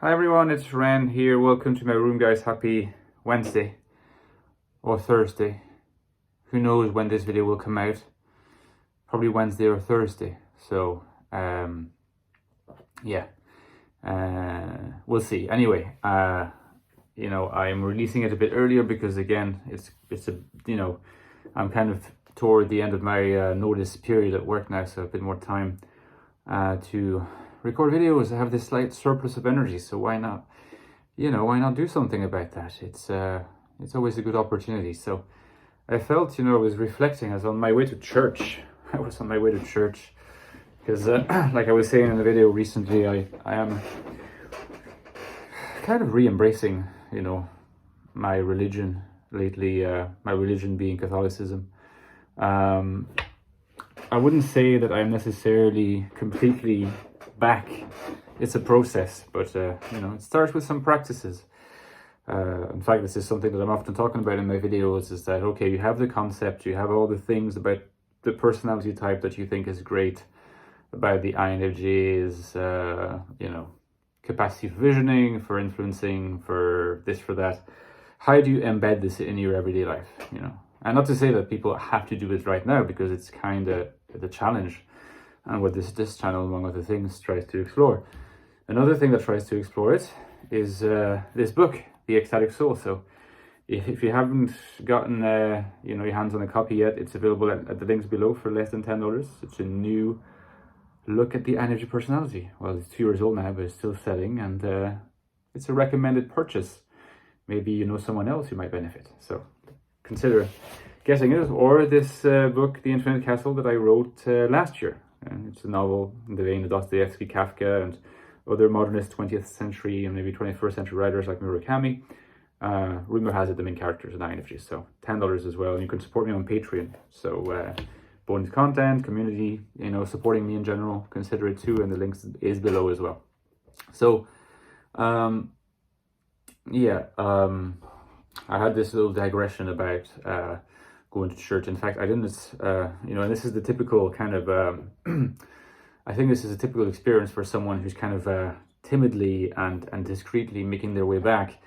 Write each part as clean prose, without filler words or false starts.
Hi everyone, it's Ren here. Welcome to my room, guys. Happy Wednesday or Thursday. Who knows when this video will come out? Probably Wednesday or Thursday. So, yeah, we'll see. Anyway, I'm releasing it a bit earlier because again, it's a I'm kind of toward the end of my notice period at work now, so a bit more time to record videos. I have this slight surplus of energy, so why not? Why not do something about that? It's always a good opportunity. So I felt, I was reflecting. I was on my way to church. Because, like I was saying in the video recently, I am kind of re-embracing, my religion lately. My religion being Catholicism. I wouldn't say that I'm necessarily completely back. It's a process, but it starts with some practices. In fact, this is something that I'm often talking about in my videos, is that, okay, you have the concept, you have all the things about the personality type that you think is great about the INFJs, capacity for visioning, for influencing, for this, for that. How do you embed this in your everyday life, And not to say that people have to do it right now, because it's kind of the challenge, and what this channel, among other things, tries to explore. Another thing that tries to explore it is this book, The Ecstatic Soul. So if you haven't gotten your hands on a copy yet, it's available at the links below for less than $10. It's a new look at the energy personality. Well, it's 2 years old now, but it's still selling, and it's a recommended purchase. Maybe you know someone else who might benefit. So consider getting it, or this book, The Infinite Castle, that I wrote last year. It's a novel in the vein of Dostoevsky, Kafka, and other modernist 20th century and maybe 21st century writers like Murakami. Rumor has it the main characters are INFJs, so $10 as well. And you can support me on Patreon. So bonus content, community, supporting me in general, consider it too, and the links is below as well. So, I had this little digression about going to church. In fact, I didn't, and this is the typical kind of, I think this is a typical experience for someone who's kind of timidly and discreetly making their way back,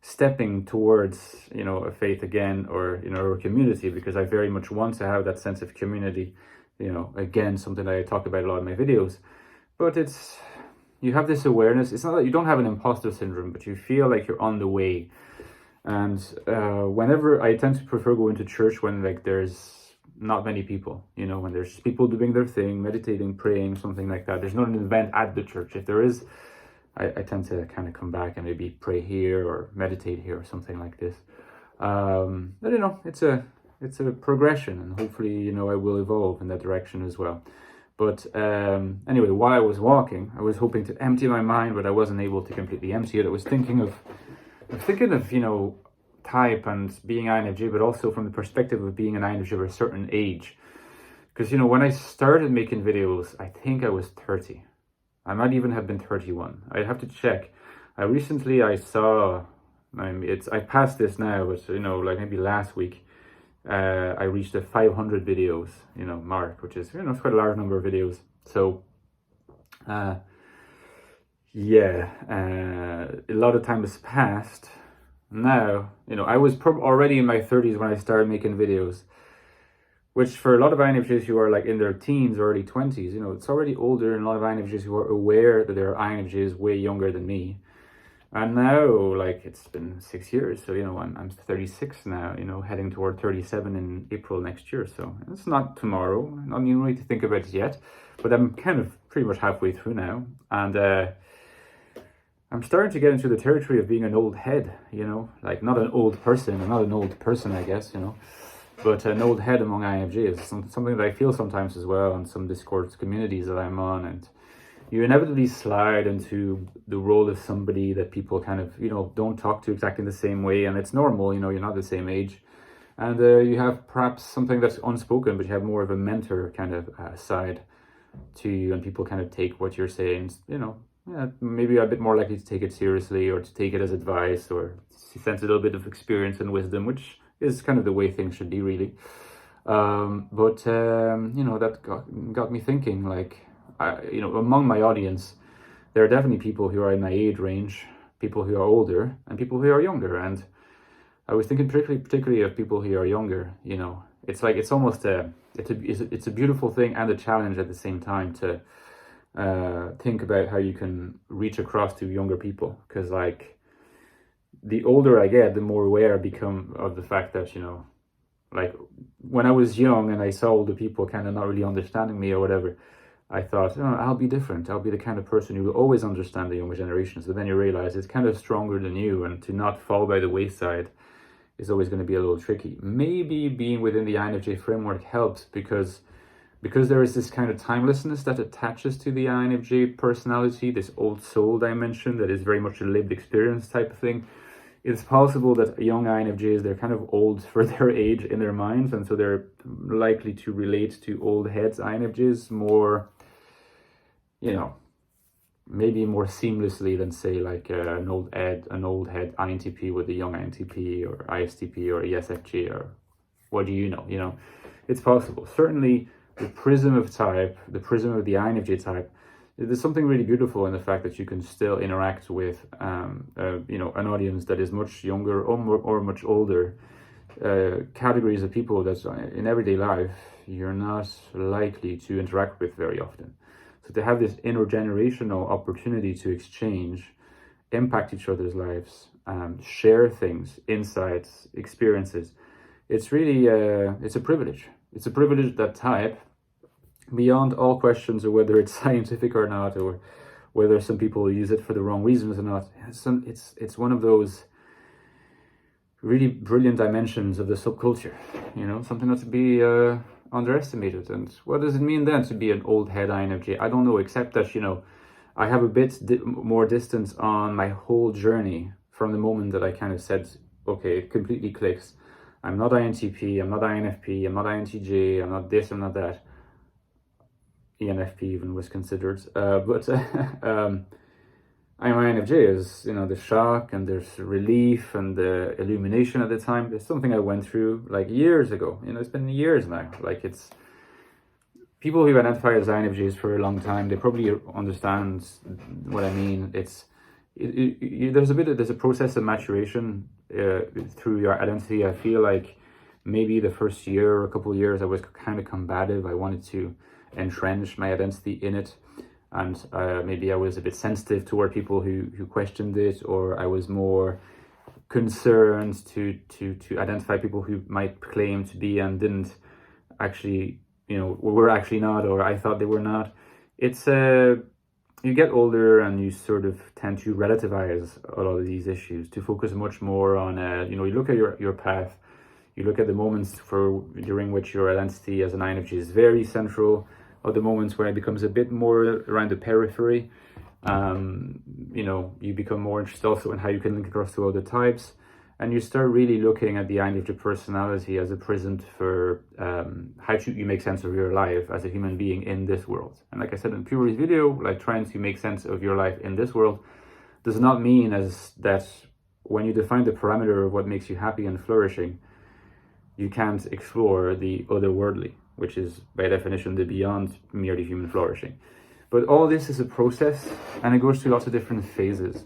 stepping towards, a faith again, or, a community, because I very much want to have that sense of community, again, something that I talk about a lot in my videos. But you have this awareness. It's not that you don't have an imposter syndrome, but you feel like you're on the way. And whenever I tend to prefer going to church when there's not many people, when there's people doing their thing, meditating, praying, something like that. There's not an event at the church. If there is, I tend to kind of come back and maybe pray here or meditate here or something like this. But it's a progression, and hopefully, I will evolve in that direction as well. But anyway, while I was walking, I was hoping to empty my mind, but I wasn't able to completely empty it. I was thinking of, type and being INFJ, but also from the perspective of being an INFJ of a certain age. Because, when I started making videos, I think I was 30. I might even have been 31. I'd have to check. I passed this now, but, maybe last week, I reached the 500 videos, mark, which is, it's quite a large number of videos. So, a lot of time has passed. Now, I was already in my 30s when I started making videos, which for a lot of INFJs who are in their teens, early 20s, it's already older, and a lot of INFJs who are aware that there are INFJs way younger than me. And now, it's been 6 years, so, I'm 36 now, heading toward 37 in April next year. So it's not tomorrow, not even ready to think about it yet, but I'm kind of pretty much halfway through now. And I'm starting to get into the territory of being an old head, not an old person, I'm not an old person, I guess, but an old head among INFJs, something that I feel sometimes as well in some Discord communities that I'm on. And you inevitably slide into the role of somebody that people kind of, don't talk to exactly in the same way, and it's normal, you're not the same age. And you have perhaps something that's unspoken, but you have more of a mentor kind of side to you, and people kind of take what you're saying, maybe a bit more likely to take it seriously, or to take it as advice, or sense a little bit of experience and wisdom, which is kind of the way things should be, really. That got me thinking, among my audience, there are definitely people who are in my age range, people who are older, and people who are younger. And I was thinking particularly of people who are younger. You know, it's like it's almost it's a beautiful thing and a challenge at the same time to think about how you can reach across to younger people, because like the older I get, the more aware I become of the fact that, you know, like when I was young and I saw older people kind of not really understanding me or whatever, I thought, oh, I'll be different. I'll be the kind of person who will always understand the younger generations. But then you realize it's kind of stronger than you, and to not fall by the wayside is always going to be a little tricky. Maybe being within the INFJ framework helps because there is this kind of timelessness that attaches to the INFJ personality, this old soul dimension that is very much a lived experience type of thing. It's possible that young INFJs, they're kind of old for their age in their minds, and so they're likely to relate to old heads INFJs more, you know, maybe more seamlessly than say like an old head INTP with a young INTP or ISTP or ESFJ or what do you know? You know, it's possible. Certainly the prism of type, the prism of the INFJ type, there's something really beautiful in the fact that you can still interact with, you know, an audience that is much younger or much older, categories of people that in everyday life you're not likely to interact with very often. So to have this intergenerational opportunity to exchange, impact each other's lives, share things, insights, experiences, it's really, it's a privilege. It's a privilege that type, beyond all questions of whether it's scientific or not, or whether some people use it for the wrong reasons or not. It's one of those really brilliant dimensions of the subculture, you know, something not to be underestimated. And what does it mean then to be an old head INFJ? I don't know, except that, you know, I have a bit more distance on my whole journey from the moment that I kind of said, okay, it completely clicks. I'm not INTP, I'm not INFP, I'm not INTJ, I'm not this, I'm not that. ENFP even was considered, but I'm INFJ is, you know, the shock and there's relief and the illumination at the time. It's something I went through like years ago. You know, it's been years now. Like, it's people who identify as INFJs for a long time, they probably understand what I mean. There's a process of maturation through your identity. I feel like maybe the first year or a couple of years I was kind of combative. I wanted to entrench my identity in it, and maybe I was a bit sensitive toward people who questioned it, or I was more concerned to identify people who might claim to be and didn't actually, you know, were actually not, or I thought they were not. It's you get older and you sort of tend to relativize a lot of these issues, to focus much more on you know, you look at your path, you look at the moments during which your identity as an INFJ is very central, or the moments where it becomes a bit more around the periphery. You know, you become more interested also in how you can link across to other types, and you start really looking at the INFJ personality as a prism for how you make sense of your life as a human being in this world. And like I said in previous video, like trying to make sense of your life in this world does not mean as that when you define the parameter of what makes you happy and flourishing, you can't explore the otherworldly, which is by definition the beyond merely human flourishing. But all this is a process, and it goes through lots of different phases.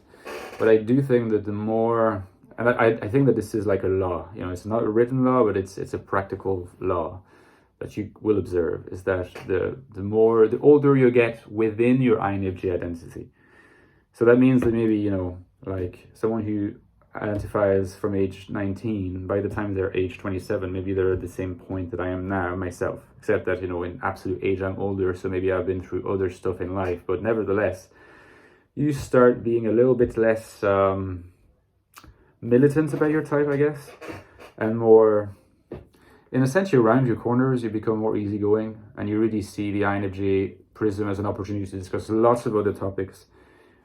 But I do think that the more, and I think that this is like a law, you know, it's not a written law, but it's a practical law that you will observe, is that the older you get within your INFJ identity. So that means that maybe, you know, like someone who identifies from age 19, by the time they're age 27, maybe they're at the same point that I am now myself, except that, you know, in absolute age I'm older, so maybe I've been through other stuff in life, but nevertheless you start being a little bit less militant about your type, I guess, and more, in a sense, you round your corners, you become more easygoing, and you really see the INFJ prism as an opportunity to discuss lots of other topics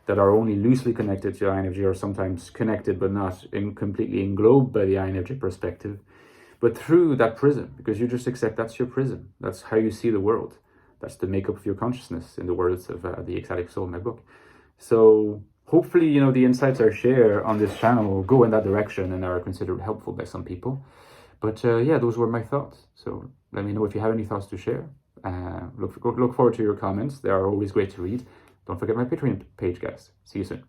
that are only loosely connected to INFJ, or sometimes connected but not completely englobed by the INFJ perspective, but through that prism, because you just accept that's your prism. That's how you see the world. That's the makeup of your consciousness, in the words of the Ecstatic Soul, my book. So hopefully, you know, the insights I share on this channel will go in that direction and are considered helpful by some people. But yeah, those were my thoughts. So let me know if you have any thoughts to share. Look forward to your comments. They are always great to read. Don't forget my Patreon page, guys. See you soon.